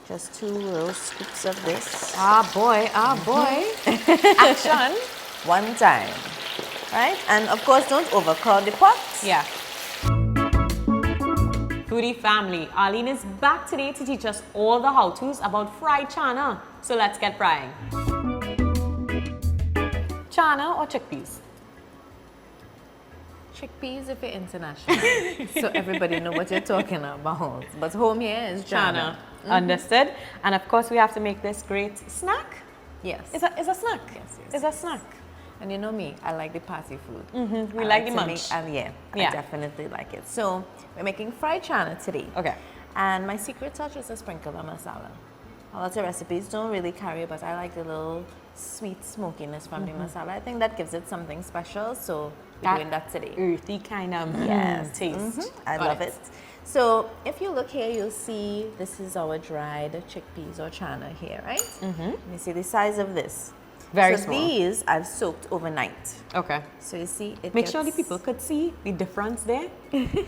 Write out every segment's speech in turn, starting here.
Just 2 little scoops of this. Ah boy, Action. One time, right? And of course, don't overcrowd the pot. Yeah. Foodie family, Arlene is back today to teach us all the how-tos about fried chana. So let's get frying. Chana or chickpeas? Chickpeas if you're international. So everybody know what you're talking about. But home here is chana. Understood. And of course, we have to make this great snack. Yes. It's a snack. Yes. It's a snack. And you know me, I like the party food. We like the munch. I definitely like it. So we're making fried chana today. Okay. And my secret touch is a sprinkle of masala. A lot of recipes don't really carry it, but I like the little sweet smokiness from the masala. I think that gives it something special. So we're doing that today. Earthy kind of taste. I love it. So if you look here, you'll see this is our dried chickpeas or chana here, right? You see the size of this. Very so small. These I've soaked overnight. Okay. So you see it Make sure the people could see the difference there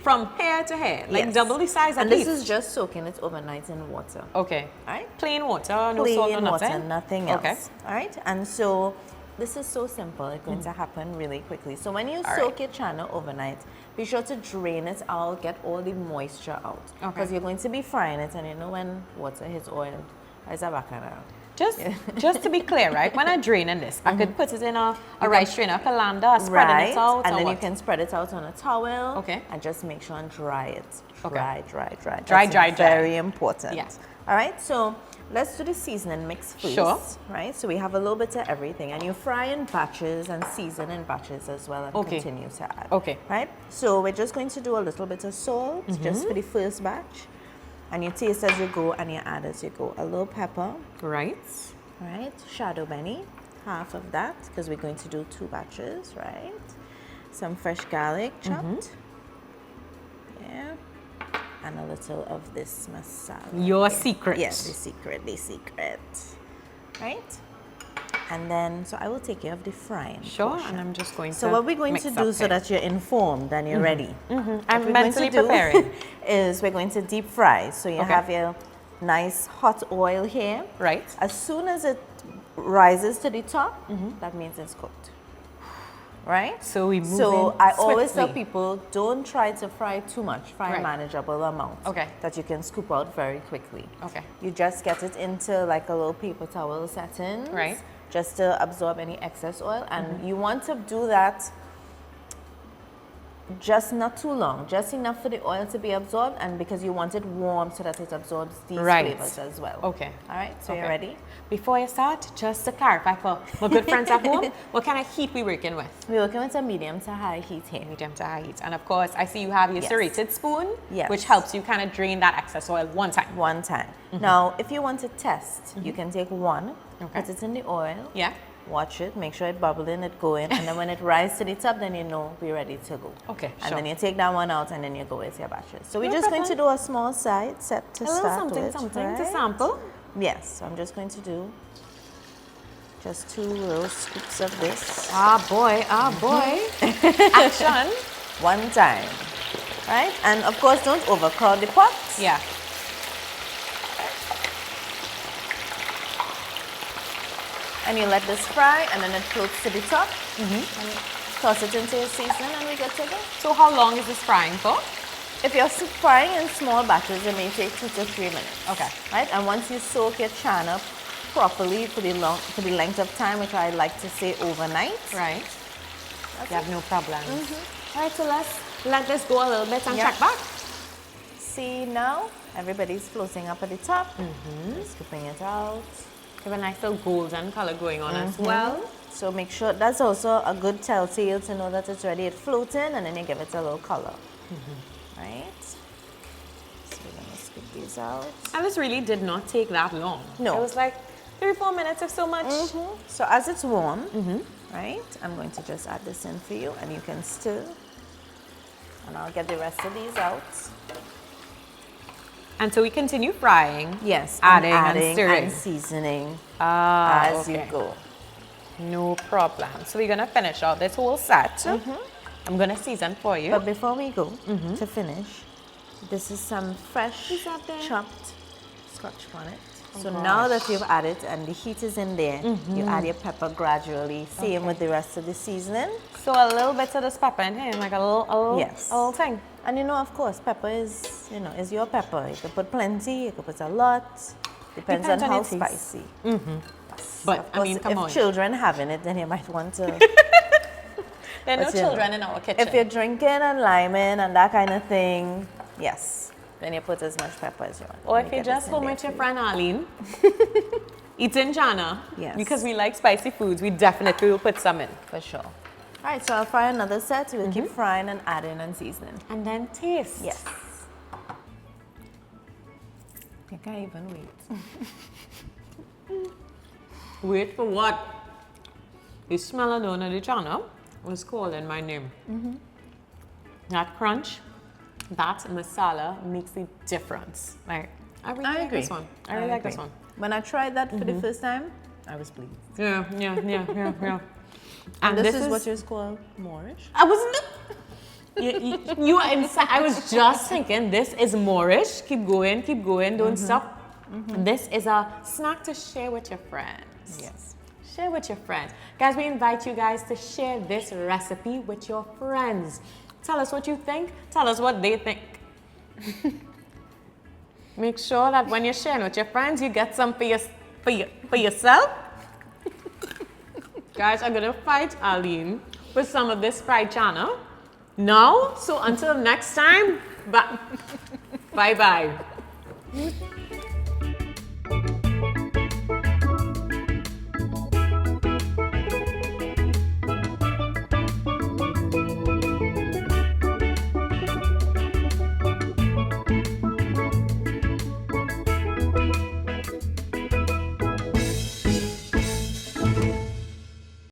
from hair to hair, like double the size at least. And this is just soaking it overnight in water. Okay. All right? Plain water, no Plain salt or nothing? water, nothing else. Okay. All right? And so this is so simple. It's going to happen really quickly. So when you soak your chana overnight, be sure to drain it out, get all the moisture out. Because you're going to be frying it, and you know when water hits oil, it's a bacana. Just to be clear, right? When I drain in this, I could put it in a rice strainer, colander, spreading it out, and then you can spread it out on a towel. Okay. And just make sure and dry it. Okay. Dry. Very important. Yes. All right. So let's do the seasoning mix first. Sure. Right. So we have a little bit of everything, and you fry in batches and season in batches as well, and continue to add. Okay. Right. So we're just going to do a little bit of salt just for the first batch. And you taste as you go, and you add as you go. A little pepper. Right. Right. Shadow beni, half of that, because we're going to do 2 batches, right? Some fresh garlic chopped. Yeah. And a little of this masala. Your secret. Yes, the secret. Right? And then, so I will take care of the frying. Sure, portion. and I'm just going to So what we're going to do so that you're informed and you're ready. I'm mentally preparing. Is we're going to deep fry. So you have your nice hot oil here. Right. As soon as it rises to the top, that means it's cooked. Right? So we move So I always tell swiftly. people, don't try to fry too much. Fry a manageable amount. Okay. That you can scoop out very quickly. Okay. You just get it into like a little paper towel setting. Right. Just to absorb any excess oil. And you want to do that just not too long, just enough for the oil to be absorbed, and because you want it warm so that it absorbs these flavors as well. Okay. All right, so you're ready? Before I start, just to clarify for my good friends at home, what kind of heat we working with? We're working with a medium to high heat here. Medium to high heat. And of course, I see you have your serrated spoon, which helps you kind of drain that excess oil one time. One time. Now, if you want to test, you can take one, put it in the oil. Yeah. Watch it, make sure it bubbling, it going, and then when it rises to the top, then you know we're ready to go. Okay, And then you take that one out, and then you go with your batches. So we're just going to do a small side set to start with. Something to sample. Yes, so I'm just going to do just 2 little scoops of this. Ah boy. Action. One time, right? And of course, don't overcrowd the pot. Yeah. And you let this fry, and then it floats to the top. And toss it into your seasoning, and we get to go. So how long is this frying for? If you're frying in small batches, it may take 2 to 3 minutes. Okay. Right? And once you soak your chana properly for the length of time, which I like to say overnight. Right. You have no problem. All right, so let's let this go a little bit and check back. See now, everybody's floating up at the top. Scooping it out. Have a nice little golden color going on as well. So make sure, that's also a good telltale to know that it's ready. It's floating, and then you give it a little color. Right? So we're going to scoop these out. And this really did not take that long. No. It was like 3-4 minutes, if so much. So as it's warm, right, I'm going to just add this in for you, and you can stir. And I'll get the rest of these out. And so we continue frying. Yes, adding and stirring. And seasoning as you go. No problem. So we're gonna finish out this whole set. I'm gonna season for you. But before we go to finish, this is some fresh chopped scotch bonnet. So now that you've added and the heat is in there, you add your pepper gradually. Same with the rest of the seasoning. So a little bit of this pepper in here, like a little thing. And you know, of course, pepper is, you know, is your pepper. You can put plenty, you can put a lot. Depends on how spicy. But I mean, come on. If children having it, then you might want to. There are no children in our kitchen. If you're drinking and liming and that kind of thing, yes, then you put as much pepper as you want. Or if you're just home with your friend Arlene, eating Channa, because we like spicy foods, we definitely will put some in. For sure. All right, so I'll fry another set. We'll keep frying and adding and seasoning. And then taste. Yes. I can't even wait. Wait for what? You smell alone of the Channa was calling my name. That crunch, that masala makes a difference. Like, I really like this one. I really like this one. When I tried that for the first time, I was pleased. Yeah. And this is what yours called Moorish? I wasn't. You are inside. I was just thinking, this is Moorish. Keep going, don't stop. This is a snack to share with your friends. Yes. Share with your friends. Guys, we invite you guys to share this recipe with your friends. Tell us what you think. Tell us what they think. Make sure that when you're sharing with your friends, you get some for yourself. Guys, I'm going to fight Arlene with some of this fried Channa now. So until next time, bye-bye.